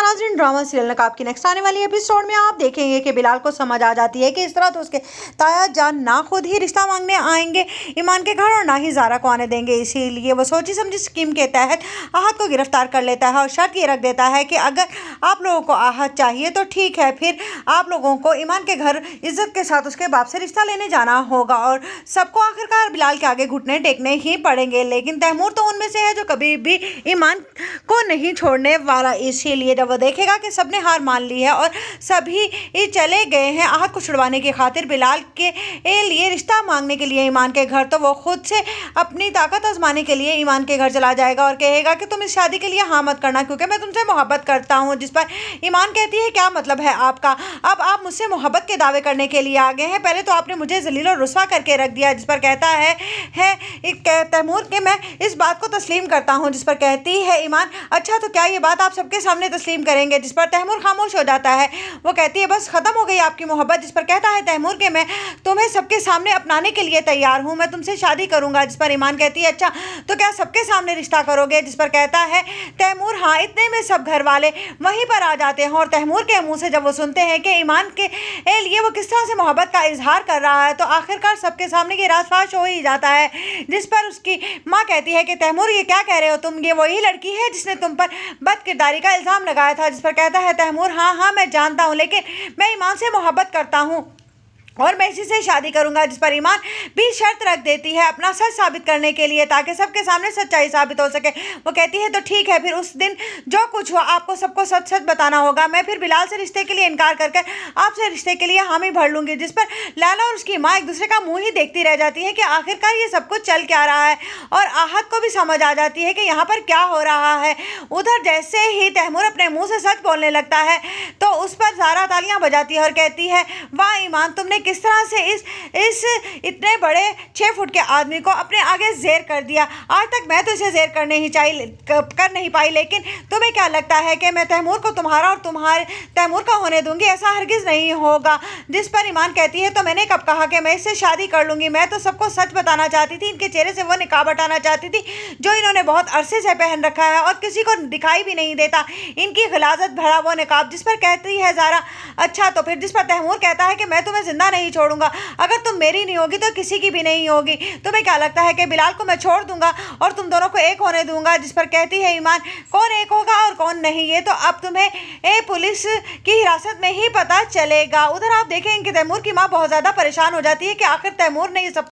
नाज़रीन, drama serial नकाब की नेक्स्ट आने वाली एपिसोड में आप देखेंगे कि बिलाल को समझ आ जाती है कि इस तरह तो उसके ताया जान ना खुद ही रिश्ता मांगने आएंगे ईमान के घर और ना ही ज़ारा को आने देंगे। इसीलिए वो सोची समझी स्कीम के तहत आहत को गिरफ्तार कर लेता है और शर्त ये रख देता है कि अगर आप लोगों को आहत चाहिए तो ठीक है, फिर आप लोगों को ईमान के घर इज्जत के साथ उसके बाप से रिश्ता लेने जाना होगा और सबको आखिरकार बिलाल के आगे घुटने टेकने ही पड़ेंगे। लेकिन तैमूर तो उनमें से है जो कभी भी ईमान को नहीं छोड़ने वाला। इसीलिए जब वो देखेगा कि सबने हार मान ली है और सभी चले गए हैं आहत को छुड़वाने की खातिर बिलाल के लिए रिश्ता मांगने के लिए ईमान के घर, तो वो खुद से अपनी ताकत आजमाने के लिए ईमान के घर चला जाएगा और कहेगा कि तुम इस शादी के लिए हाँ मत करना क्योंकि मैं तुमसे मोहब्बत करता हूँ। जिस पर ईमान कहती है क्या मतलब है आपका, अब आप मुझसे मोहब्बत के दावे करने के लिए आ गए हैं, पहले तो आपने मुझे जलील और रुस्वा करके रख दिया। जिस पर कहता है तैमूर कि मैं इस बात को तस्लीम करता हूँ। जिस पर कहती है ईमान अच्छा तो क्या ये बात आप सबके सामने तस्लीम करेंगे। जिस पर तैमूर खामोश हो जाता है। वो कहती है बस खत्म हो गई आपकी मोहब्बत। जिस पर कहता है तैमूर कि मैं तुम्हें सबके सामने अपनाने के लिए तैयार हूँ, मैं तुमसे शादी करूंगा। जिस पर ईमान कहती है अच्छा तो क्या सबके सामने रिश्ता करोगे। जिस पर कहता है तैमूर हाँ। इतने में सब घर वाले वहीं पर आ जाते हैं और तैमूर के मुंह से जब वो सुनते हैं कि ईमान के लिए वो किस तरह से मोहब्बत का इजहार कर रहा है तो आखिरकार सबके सामने ये राज फाश हो ही जाता है। जिस पर उसकी माँ कहती है कि तैमूर ये क्या कह रहे हो तुम, ये वही लड़की है जिसने तुम पर बदकिरदारी का इल्ज़ाम लगाया था। जिस पर कहता है तैमूर हाँ मैं जानता हूँ, लेकिन मैं ईमान से मोहब्बत करता हूँ और मैं इसी से शादी करूंगा। जिस पर ईमान भी शर्त रख देती है अपना सच साबित करने के लिए ताकि सबके सामने सच्चाई साबित हो सके। वो कहती है तो ठीक है, फिर उस दिन जो कुछ हुआ आपको सबको सच सच बताना होगा। मैं फिर बिलाल से रिश्ते के लिए इनकार करके आपसे रिश्ते के लिए हामी भर लूंगी। जिस पर लैला और उसकी माँ एक दूसरे का मुँह ही देखती रह जाती है कि आखिरकार ये सब कुछ चल क्या रहा है और आहत को भी समझ आ जाती है कि यहाँ पर क्या हो रहा है। उधर जैसे ही तैमूर अपने मुँह से सच बोलने लगता है तो उस पर ज़ारा तालियां बजाती है और कहती है वाह ईमान, तुमने किस तरह से इस इतने बड़े 6 फुट के आदमी को अपने आगे ज़ेर कर दिया। आज तक मैं तो इसे ज़ेर कर नहीं पाई, लेकिन तुम्हें क्या लगता है कि मैं तैमूर को तुम्हारा और तुम्हारे तैमूर का होने दूंगी? ऐसा हरगिज़ नहीं होगा। जिस पर ईमान कहती है तो मैंने कब कहा कि मैं इससे शादी कर लूँगी, मैं तो सबको सच बताना चाहती थी, इनके चेहरे से वो निकाब हटाना चाहती थी जो इन्होंने बहुत अरसे से पहन रखा है और किसी को दिखाई भी नहीं देता, इनकी गिलाजत भरा वो निकाब। जिस पर कहती है ज़ारा अच्छा तो फिर। जिस पर तैमूर कहता है कि मैं तुम्हें जिंदा नहीं छोड़ूंगा, अगर तुम मेरी नहीं होगी तो किसी की भी नहीं होगी। तुम्हें क्या लगता है कि बिलाल को मैं छोड़ दूंगा और तुम दोनों को एक होने दूंगा? जिस पर कहती है ईमान कौन एक होगा और कौन नहीं ये तो अब तुम्हें पुलिस की हिरासत में ही पता चलेगा। उधर आप देखेंगे कि तैमूर की माँ बहुत ज़्यादा परेशान हो जाती है कि आखिर तैमूर ने ये सब